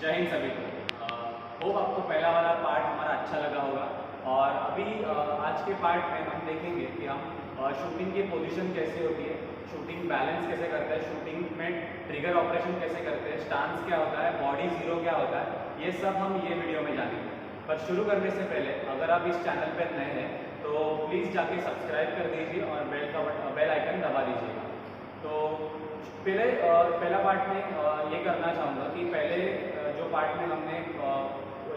जय हिंद सभी को। होप आपको पहला वाला पार्ट हमारा अच्छा लगा होगा। और अभी आज के पार्ट में हम देखेंगे कि हम शूटिंग की पोजीशन कैसे होती है, शूटिंग बैलेंस कैसे करते हैं, शूटिंग में ट्रिगर ऑपरेशन कैसे करते हैं, स्टांस क्या होता है, बॉडी जीरो क्या होता है, ये सब हम ये वीडियो में जानेंगे। पर शुरू करने से पहले अगर आप इस चैनल पर नए हैं तो प्लीज़ जाके सब्सक्राइब कर दीजिए और बेल आइकन दबा दीजिएगा। तो पहला पार्ट में ये करना चाहूँगा कि पहले जो पार्ट में हमने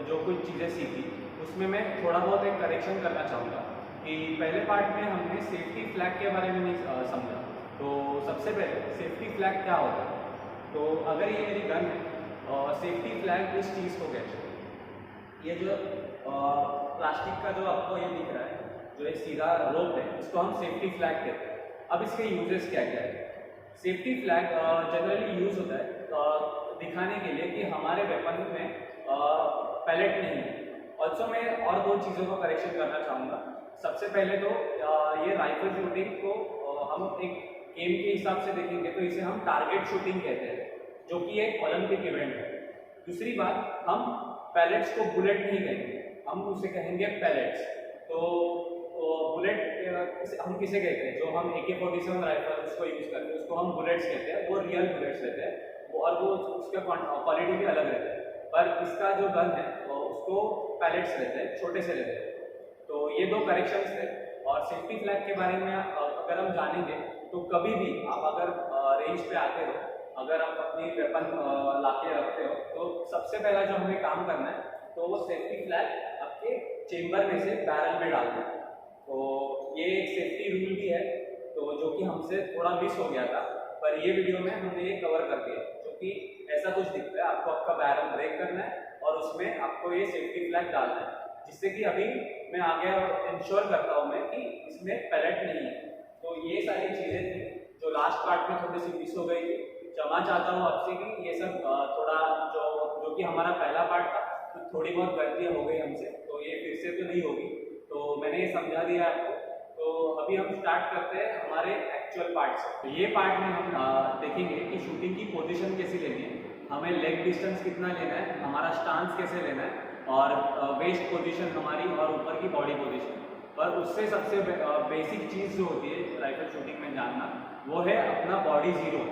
जो कुछ चीज़ें सीखी उसमें मैं थोड़ा बहुत एक करेक्शन करना चाहूँगा कि पहले पार्ट में हमने सेफ्टी फ्लैग के बारे में नहीं समझा। तो सबसे पहले सेफ्टी फ्लैग क्या होता है। तो अगर ये मेरी गन है, सेफ्टी फ्लैग इस चीज़ को कहते हैं, ये जो प्लास्टिक का जो आपको ये दिख रहा है, जो एक सीधा रोप है, इसको हम सेफ्टी फ्लैग कहते हैं। अब इसके यूजेस क्या क्या है। सेफ्टी फ्लैग जनरली यूज होता है दिखाने के लिए कि हमारे वेपन में पैलेट नहीं है। ऑल्सो मैं और दो चीज़ों को करेक्शन करना चाहूँगा। सबसे पहले तो ये राइफल शूटिंग को हम एक गेम के हिसाब से देखेंगे तो इसे हम टारगेट शूटिंग कहते हैं, जो कि एक ओलंपिक इवेंट है। दूसरी बात, हम पैलेट्स को बुलेट नहीं कहेंगे, हम उसे कहेंगे पैलेट्स। तो बुलेट हम किसे कहते हैं, जो हम AK-47 राइफल उसको यूज़ करते हैं उसको हम बुलेट्स कहते हैं, वो रियल बुलेट्स रहते हैं और वो उसका क्वालिटी भी अलग रहता है। पर इसका जो गन है उसको पैलेट्स रहते हैं, छोटे से रहते हैं। तो ये दो करेक्शंस थे। और सेफ्टी फ्लैग के बारे में अगर हम जानेंगे तो कभी भी आप अगर रेंज पे आते हो, अगर आप अपनी वेपन लाके रखते हो, तो सबसे पहला जो हमें काम करना है तो वो सेफ्टी फ्लैग आपके चेम्बर में से बैरल में डालना है। तो ये एक सेफ्टी रूल भी है, तो जो कि हमसे थोड़ा मिस हो गया था, पर ये वीडियो में हमने ये कवर कर दिया। क्योंकि ऐसा कुछ दिखता है, आपको आपका बैरल ब्रेक करना है और उसमें आपको ये सेफ्टी फ्लैग डालना है, जिससे कि अभी मैं आगे इंश्योर करता हूँ मैं कि इसमें पैलेट नहीं है। तो ये सारी चीज़ें थी जो लास्ट पार्ट में थोड़ी सी मिस हो गई थी। क्षमा चाहता हूँ आपसे कि ये सब थोड़ा जो कि हमारा पहला पार्ट था, तो थोड़ी बहुत गलतियाँ हो गई हमसे, तो ये फिर से तो नहीं होगी। तो मैंने ये समझा दिया आपको। तो अभी हम स्टार्ट करते हैं हमारे एक्चुअल पार्ट से। तो ये पार्ट में हम देखेंगे कि शूटिंग की पोजीशन कैसी लेनी है, हमें लेग डिस्टेंस कितना लेना है, हमारा स्टांस कैसे लेना है, और वेस्ट पोजीशन हमारी और ऊपर की बॉडी पोजीशन। पर उससे सबसे बेसिक चीज़ जो होती है राइफल शूटिंग में जानना, वो है अपना बॉडी जीरो।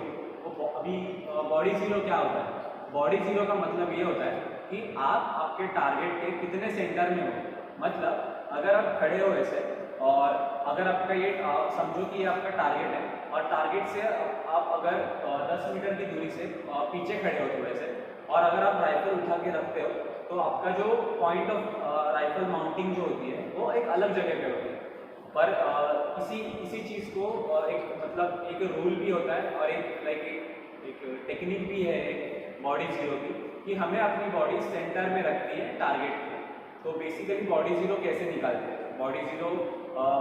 तो अभी बॉडी जीरो क्या होता है। बॉडी जीरो का मतलब ये होता है कि आप आपके टारगेट के कितने सेंटर में हो। मतलब अगर आप खड़े हो ऐसे और अगर आपका ये समझो कि ये आपका टारगेट है और टारगेट से आप अगर 10 मीटर की दूरी से पीछे खड़े हो थोड़े से, और अगर आप राइफल उठा के रखते हो तो आपका जो पॉइंट ऑफ राइफल माउंटिंग जो होती है वो एक अलग जगह पे होती है। पर इसी चीज़ को एक रूल भी होता है और एक टेक्निक भी है एक बॉडी जीरो की, कि हमें अपनी बॉडी सेंटर में रखनी है टारगेट पे। तो बेसिकली बॉडी जीरो कैसे निकालते हैं, बॉडी जीरो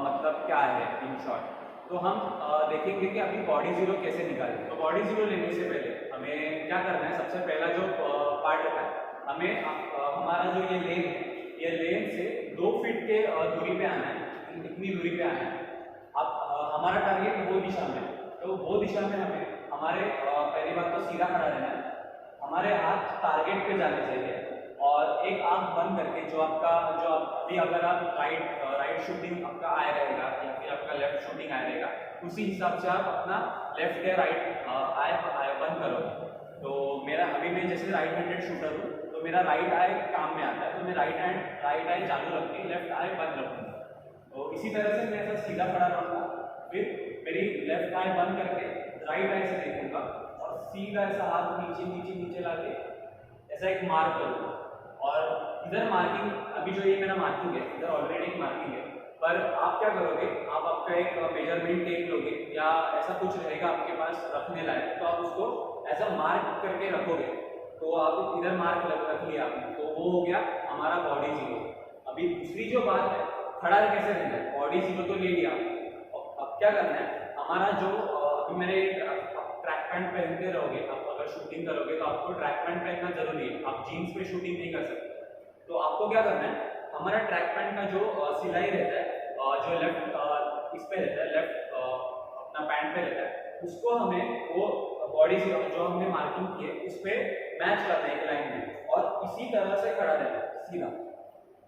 मतलब क्या है इन शॉर्ट। तो हम देखेंगे कि अभी बॉडी जीरो कैसे निकालें। तो बॉडी जीरो लेने से पहले हमें क्या करना है, सबसे पहला जो पार्ट होता है, हमें हमारा जो ये लेन है, ये लेन से 2 फीट के दूरी पे आना है, इतनी दूरी पे आना है। अब हमारा टारगेट वो दिशा में, तो वो दिशा में हमें हमारे पहली बात तो सीधा खड़ा रहना है, हमारे हाथ टारगेट पे जाने चाहिए, और एक आंख बंद करके जो अभी अगर आप राइट शूटिंग आपका आया रहेगा या फिर आपका लेफ्ट शूटिंग आया रहेगा, उसी हिसाब से आप अपना लेफ्ट या राइट आय बंद करो। तो मेरा अभी मैं जैसे राइट हैंडेड शूटर हूँ, तो मेरा राइट आई काम में आता है, तो मैं राइट आई चालू रख के लेफ्ट आई बंद रखूँगा। तो इसी तरह से मैं ऐसा सीधा खड़ा रहूँगा, फिर मेरी लेफ्ट आई बंद करके राइट आई से देखूंगा और सीधा ऐसा हाथ नीचे नीचे नीचे लाके ऐसा एक मार्क करूँगा। और इधर मार्किंग, अभी जो ये मेरा मार्किंग है, इधर ऑलरेडी एक मार्किंग है, पर आप क्या करोगे, आप आपका एक मेजरमेंट टेप लोगे या ऐसा कुछ रहेगा आपके पास रखने लायक, तो आप उसको ऐसा मार्क करके रखोगे। तो आप इधर मार्क रख लिया आपने, तो वो हो गया हमारा बॉडी जीरो। अभी दूसरी जो बात है, खड़ा कैसे रहना है, बॉडी जीरो तो ले लिया, अब क्या करना है, हमारा जो अभी मैंने ट्रैक पैंट पहनते रहोगे, आप अगर शूटिंग करोगे तो आपको ट्रैक पैंट पहनना जरूरी है, आप जीन्स पे शूटिंग नहीं कर सकते। तो आपको क्या करना है, हमारा ट्रैक पैंट का जो सिलाई रहता है, जो लेफ्ट इस पे रहता है, लेफ्ट अपना पैंट पे रहता है, उसको हमें वो बॉडी जो हमने मार्किंग की है उस पर मैच करना है एक लाइन में। इसी तरह से खड़ा रहना है सीधा।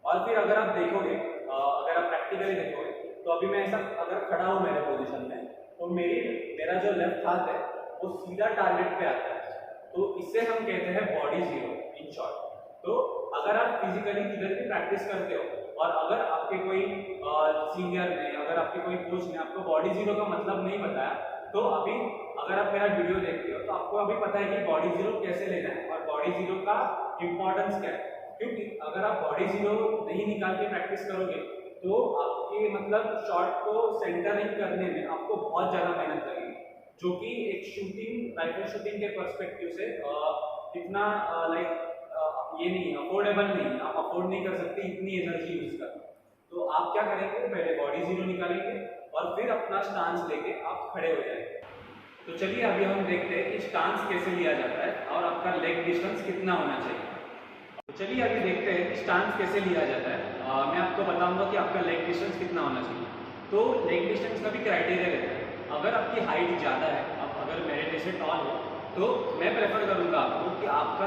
और फिर अगर आप देखोगे, अगर आप प्रैक्टिकली देखोगे तो अभी मैं ऐसा अगर खड़ा हूँ मेरे पोजीशन में, तो मेरा जो लेफ्ट हाथ है वो सीधा टारगेट पे आता है। तो इसे हम कहते हैं बॉडी जीरो इन शॉर्ट। तो अगर आप फिजिकली किधर की प्रैक्टिस करते हो और अगर आपके कोई सीनियर ने, अगर आपके कोई कोच ने आपको बॉडी जीरो का मतलब नहीं बताया, तो अभी अगर आप मेरा वीडियो देखते हो तो आपको अभी पता है कि बॉडी जीरो कैसे लेना है और बॉडी जीरो का इंपॉर्टेंस क्या है। क्योंकि अगर आप बॉडी जीरो नहीं निकाल के प्रैक्टिस करोगे तो आपके मतलब शॉट को सेंटरिंग करने में आपको बहुत ज़्यादा मेहनत लगेगी, जो कि एक शूटिंग, राइफल शूटिंग के पर्सपेक्टिव से इतना लाइक ये नहीं, अफोर्डेबल नहीं, आप अफोर्ड नहीं कर सकते इतनी एनर्जी यूज करना। तो आप क्या करेंगे, पहले बॉडी जीरो निकालेंगे और फिर अपना स्टांस लेके आप खड़े हो जाएंगे। तो चलिए अभी हम देखते हैं कि स्टांस कैसे लिया जाता है और आपका लेग डिस्टेंस कितना होना चाहिए। तो चलिए अभी देखते हैं कि स्टांस कैसे लिया जाता है। मैं आपको बताऊंगा कि आपका लेग डिस्टेंस कितना होना चाहिए। तो लेग डिस्टेंस का भी क्राइटेरिया रहता है। अगर आपकी हाइट ज़्यादा है, आप अगर मेरे जैसे टॉल हो, तो मैं प्रेफर करूंगा आपको कि आपका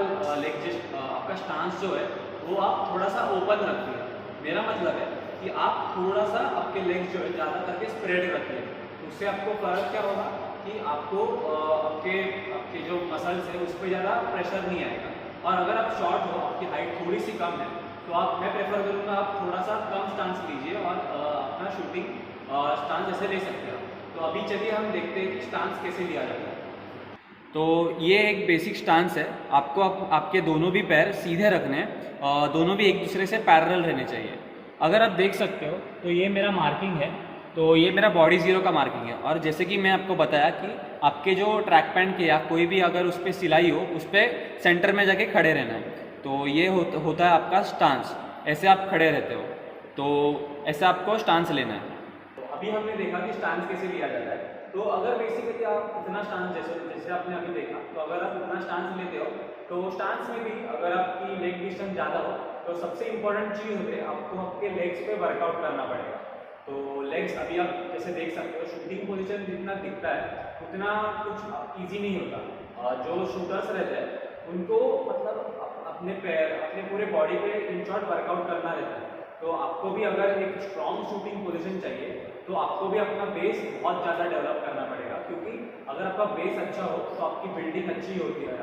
आपका स्टांस जो है वो आप थोड़ा सा ओपन रखिए। मेरा मतलब है कि आप थोड़ा सा आपके लेग्स जो है ज़्यादा करके स्प्रेड रखिए। उससे आपको फर्क क्या होगा कि आपको आपके आपके जो मसल्स है उस पर ज़्यादा प्रेशर नहीं आएगा। और अगर आप शॉर्ट हो, आपकी हाइट थोड़ी सी कम है, तो मैं प्रेफर करूँगा आप थोड़ा सा कम स्टांस लीजिए और अपना शूटिंग स्टांस ऐसे ले सकते हो। तो अभी चलिए हम देखते हैं कि स्टांस कैसे लिया जाता है। तो ये एक बेसिक स्टांस है। आपको आपके दोनों भी पैर सीधे रखने हैं और दोनों भी एक दूसरे से पैरेलल रहने चाहिए। अगर आप देख सकते हो तो ये मेरा मार्किंग है, तो ये मेरा बॉडी जीरो का मार्किंग है। और जैसे कि मैं आपको बताया कि आपके जो ट्रैक पैंट के या कोई भी अगर उस पर सिलाई हो, उस पर सेंटर में जाके खड़े रहना है। तो ये होता है आपका स्टांस। ऐसे आप खड़े रहते हो, तो ऐसे आपको स्टांस लेना है। तो अभी हमने देखा कि स्टांस कैसे लिया जाता है। तो अगर बेसिकली आप इतना स्टांस जैसे आपने अभी देखा, तो अगर आप इतना स्टांस लेते हो तो स्टांस में भी अगर आपकी लेग डिस्टेंस ज़्यादा हो तो सबसे इंपॉर्टेंट चीज़ होती है आपको आपके लेग्स पे वर्कआउट करना पड़ेगा। तो लेग्स अभी आप जैसे देख सकते हो, शूटिंग पोजीशन जितना दिखता है उतना कुछ इजी नहीं होता। जो शूटर्स रहते हैं उनको मतलब अपने पैर, अपने पूरे बॉडी पे इन शॉर्ट वर्कआउट करना रहता है। तो आपको भी अगर एक स्ट्रॉन्ग शूटिंग पोजीशन चाहिए तो आपको भी अपना बेस बहुत ज़्यादा डेवलप करना पड़ेगा। क्योंकि अगर आपका बेस अच्छा हो तो आपकी बिल्डिंग अच्छी होती है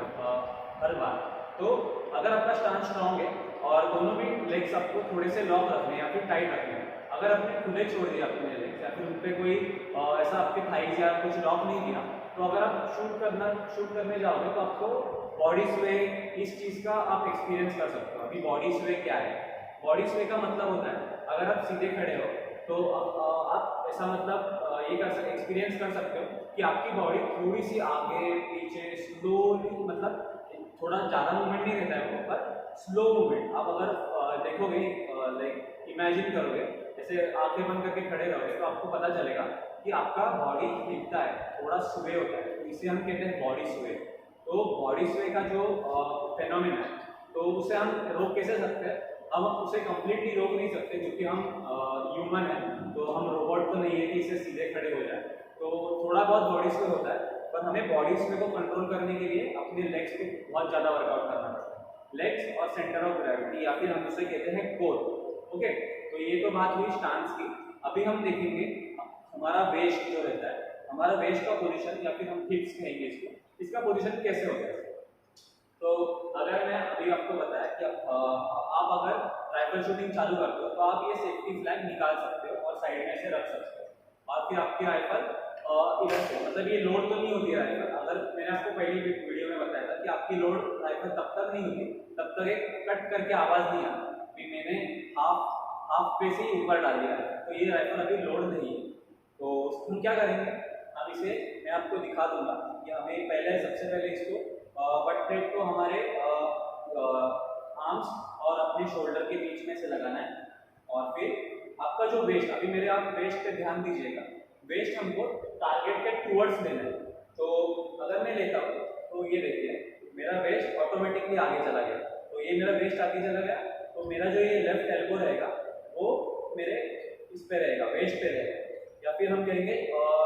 हर बार। तो अगर आपका स्टांस स्ट्रॉन्ग है और दोनों भी लेग्स आपको थोड़े से लॉक रखने या फिर टाइट रखने हैं, अगर आपने खुले छोड़ दिया अपने लेग्स या फिर उन पर कोई ऐसा आपके थाइज या कुछ लॉक नहीं दिया, तो अगर आप शूट करने जाओगे तो आपको बॉडी स्वे, इस चीज़ का आप एक्सपीरियंस कर सकते हो। अभी बॉडी स्वे क्या है? बॉडी स्वे का मतलब होता है अगर आप सीधे खड़े हो तो आप ऐसा मतलब ये एक्सपीरियंस कर सकते हो कि आपकी बॉडी थोड़ी सी आगे पीछे स्लोली, मतलब थोड़ा ज़्यादा मूवमेंट नहीं रहता है वो, पर स्लो मूवमेंट। आप अगर देखोगे, लाइक इमेजिन करोगे, जैसे आंखें बंद करके खड़े रहोगे तो आपको पता चलेगा कि आपका बॉडी हिलता है, थोड़ा स्वे होता है। तो इसे हम कहते हैं बॉडी स्वे। तो बॉडी स्वे का जो फेनोमेना है, तो उसे हम रोक कैसे सकते हैं? हम उसे कंप्लीटली रोक नहीं सकते क्योंकि हम ह्यूमन है, तो हम रोबोट तो नहीं है कि इसे सीधे खड़े हो जाए। तो थोड़ा बहुत बॉडी स्वे होता है, पर हमें बॉडी स्वे को कंट्रोल करने के लिए अपने लेग्स पे बहुत ज़्यादा वर्कआउट करना पड़ता है। लेग्स और सेंटर ऑफ ग्रेविटी, या फिर हम उसे कहते हैं कोर। ओके, तो ये तो बात हुई स्टांस की। अभी हम देखेंगे हमारा वेस्ट जो रहता है, हमारा वेस्ट का पोजीशन, या फिर हम हिप्स कहेंगे इसको, इसका पोजीशन कैसे होता है। तो अगर मैं अभी आपको बताया कि आप अगर राइफल शूटिंग चालू करते हो तो आप ये सेफ्टी फ्लैग निकाल सकते हो और साइड में से रख सकते हो और फिर आपकी राइफल इधर से, मतलब ये लोड तो नहीं होती है राइफल। अगर मैंने आपको पहली वीडियो में बताया था कि आपकी लोड राइफल तब तक नहीं होती तब तक एक कट करके आवाज़ नहीं आती। अभी मैंने हाफ पे से ऊपर डाल दिया है, तो ये राइफल अभी लोड नहीं है। तो हम क्या करेंगे, हम इसे मैं आपको दिखा दूंगा कि हमें सबसे पहले इसको बट प्लेट को हमारे आर्म्स और अपने शोल्डर के बीच में से लगाना है। और फिर आपका जो वेस्ट, अभी मेरे आप वेस्ट पे ध्यान दीजिएगा, वेस्ट हमको टारगेट के टूवर्ड्स लेना है। तो अगर मैं लेता हूँ तो ये देखिए मेरा वेस्ट ऑटोमेटिकली आगे चला गया। तो ये मेरा वेस्ट आगे चला गया, तो मेरा जो ये लेफ्ट एल्बो रहेगा वो मेरे इस पे रहेगा, वेस्ट पे रहेगा, या फिर हम कहेंगे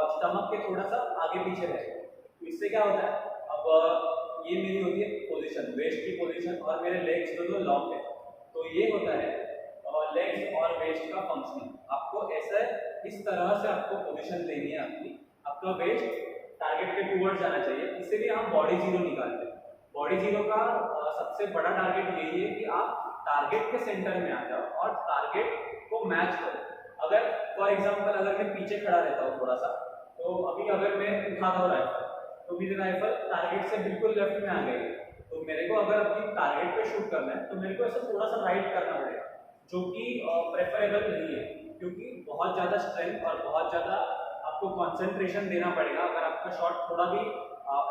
स्टमक के थोड़ा सा आगे पीछे रहेगा। तो इससे क्या होता है, अब ये मेरी होती है पोजीशन, वेस्ट की पोजीशन, और मेरे लेग्स दोनों लॉन्ग है। तो ये होता है लेग्स और वेस्ट का फंक्शनिंग। आपको ऐसा इस तरह से आपको पोजीशन लेनी है अपनी, आपका वेस्ट टारगेट के टूवर्ड्स जाना चाहिए। इसीलिए हम बॉडी जीरो निकालते हैं। बॉडी जीरो का सबसे बड़ा टारगेट यही है कि आप टारगेट के सेंटर में आ जाओ और टारगेट को मैच करो। अगर फॉर एग्जांपल अगर मैं पीछे खड़ा रहता हूँ थोड़ा सा, तो अभी अगर मैं उठाता हूँ राइफल, तो मेरी राइफल टारगेट से बिल्कुल लेफ्ट में आ गई, तो मेरे को अगर अपनी टारगेट पे शूट करना है तो मेरे को ऐसा थोड़ा सा राइट करना पड़ेगा, जो कि प्रेफरेबल नहीं है, क्योंकि बहुत ज़्यादा स्ट्रेंथ और बहुत ज़्यादा आपको कंसंट्रेशन देना पड़ेगा। अगर आपका शॉट थोड़ा भी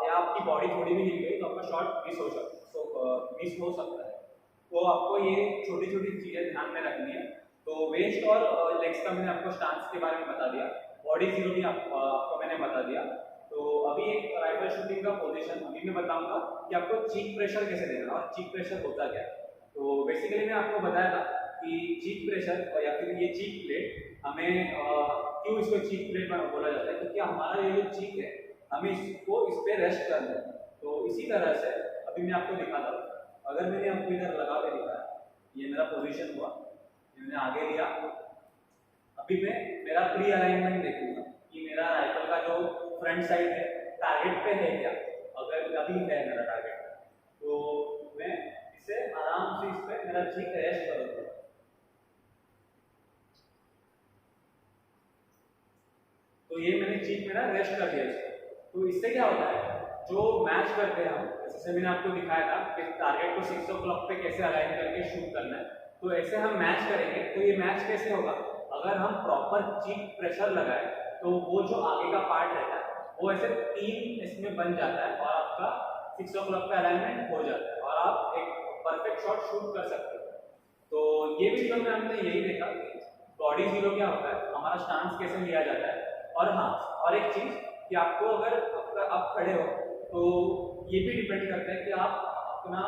या आपकी बॉडी थोड़ी भी हिल गई तो आपका शॉट मिस हो सकता है। तो आपको ये छोटी छोटी चीज़ें ध्यान में रखनी है। तो वेस्ट और लेग्स का मैंने आपको स्टांस के बारे में बता दिया, बॉडी जीरो भी आपको मैंने बता दिया। तो अभी एक राइफल शूटिंग का पोजीशन अभी मैं बताऊंगा कि आपको चीक प्रेशर कैसे देना और चीक प्रेशर होता क्या है। तो बेसिकली मैं आपको बताया था कि चीक प्रेशर या फिर ये चीक प्लेट हमें क्यों इसको चीक प्लेट बोला जाता है, क्योंकि हमारा ये जो चीक है हमें इसको इस पर रेस्ट करना है। तो इसी तरह से अभी मैं आपको दिखाता हूँ। अगर मैंने आपको इधर लगा के दिखाया, ये मेरा पोजीशन हुआ, मैंने आगे लिया, अभी मैं मेरा प्री अलाइनमेंट देखूंगा कि मेरा राइफल का जो फ्रंट साइड है टारगेट पे है क्या। अगर अभी है मेरा टारगेट, तो मैं इसे आराम से इस पे मेरा चीक रेस्ट करूंगा। तो ये मैंने चीक मेरा रेस्ट कर दिया इसको। तो इससे क्या होता है, जो मैच करते हैं हम, जैसे मैंने आपको दिखाया था कि टारगेट को 6 o'clock पे कैसे अलाइन करके शूट करना है, तो ऐसे हम मैच करेंगे। तो ये मैच कैसे होगा, अगर हम प्रॉपर चीक प्रेशर लगाए तो वो जो आगे का पार्ट रहता है वो ऐसे 3 इसमें बन जाता है और आपका 6 o'clock पे अलाइनमेंट हो जाता है और आप एक परफेक्ट शॉट शूट कर सकते हो। तो ये वीडियो में हमने यही देखा कि बॉडी जीरो क्या होता है, हमारा स्टांस कैसे लिया जाता है। और हाँ, और एक चीज कि आपको अगर आप खड़े हो तो ये भी डिपेंड करता है कि आप अपना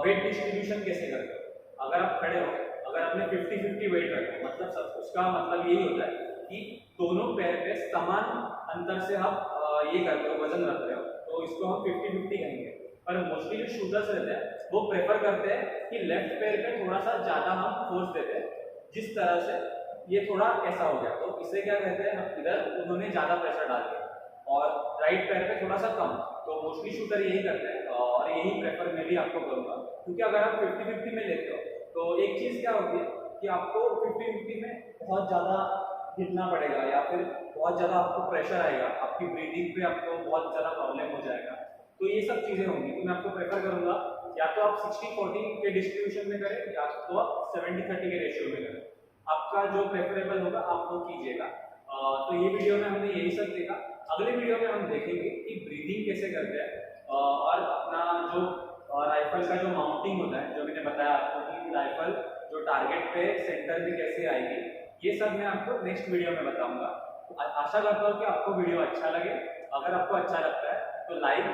वेट डिस्ट्रीब्यूशन कैसे करते हो। अगर आप खड़े हो, अगर आपने 50-50 वेट रखा, मतलब सब उसका मतलब यही होता है कि दोनों पैर पे समान अंतर से आप ये करते हो, वजन रख रहे हो, तो इसको हम 50-50 कहेंगे। पर मोस्टली जो शूटर्स रहते हैं वो प्रेफर करते हैं कि लेफ्ट पैर पे थोड़ा सा ज्यादा हम फोर्स देते हैं, जिस तरह से ये थोड़ा ऐसा हो गया, तो इसे क्या कहते हैं, हम इधर उन्होंने ज्यादा प्रेशर डाल दिया और राइट पैर पे थोड़ा सा कम। तो मोस्टली शूटर यही करते हैं और यही प्रेफर मैं भी आपको करूंगा, क्योंकि अगर आप 50-50 में लेते हो तो एक चीज क्या होती है कि आपको 50-50 में बहुत ज्यादा हिलना पड़ेगा या फिर बहुत ज्यादा आपको प्रेशर आएगा, आपकी ब्रीदिंग पे आपको बहुत ज्यादा प्रॉब्लम हो जाएगा। तो ये सब चीजें होंगी। तो मैं आपको प्रेफर करूंगा या तो आप 60-40 के डिस्ट्रीब्यूशन में करें या तो आप 70-30 के रेशियो में करें। आपका जो प्रेफरेबल होगा आप वो कीजिएगा। तो ये वीडियो में हमने यही सब देखा। अगले वीडियो में हम देखेंगे कि ब्रीदिंग कैसे करते हैं और अपना जो राइफल का जो माउंटिंग होता है, जो मैंने बताया आपको कि राइफल जो टारगेट पे सेंटर में कैसे आएगी, ये सब मैं आपको नेक्स्ट वीडियो में बताऊंगा। आशा करता हूँ कि आपको वीडियो अच्छा लगे। अगर आपको अच्छा लगता है तो लाइक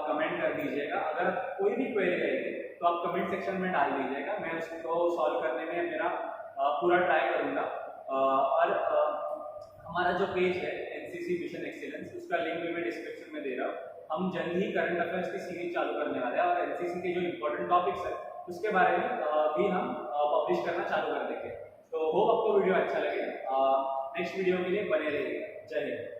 कमेंट कर दीजिएगा। अगर कोई भी क्वेरी रहेगी तो आप कमेंट सेक्शन में डाल दीजिएगा, मैं उसको सॉल्व करने में मेरा पूरा ट्राई करूंगा। और हमारा जो पेज है एनसीसी मिशन एक्सीलेंस, उसका लिंक भी मैं डिस्क्रिप्शन में दे रहा हूँ। हम जल्द ही करंट अफेयर्स की सीरीज चालू करने वाले हैं और एनसीसी के जो इंपॉर्टेंट टॉपिक्स है उसके बारे में भी हम पब्लिश करना चालू कर देंगे। तो होप आपको वीडियो अच्छा लगे। नेक्स्ट वीडियो के लिए बने रहिएगा। जय हिंद।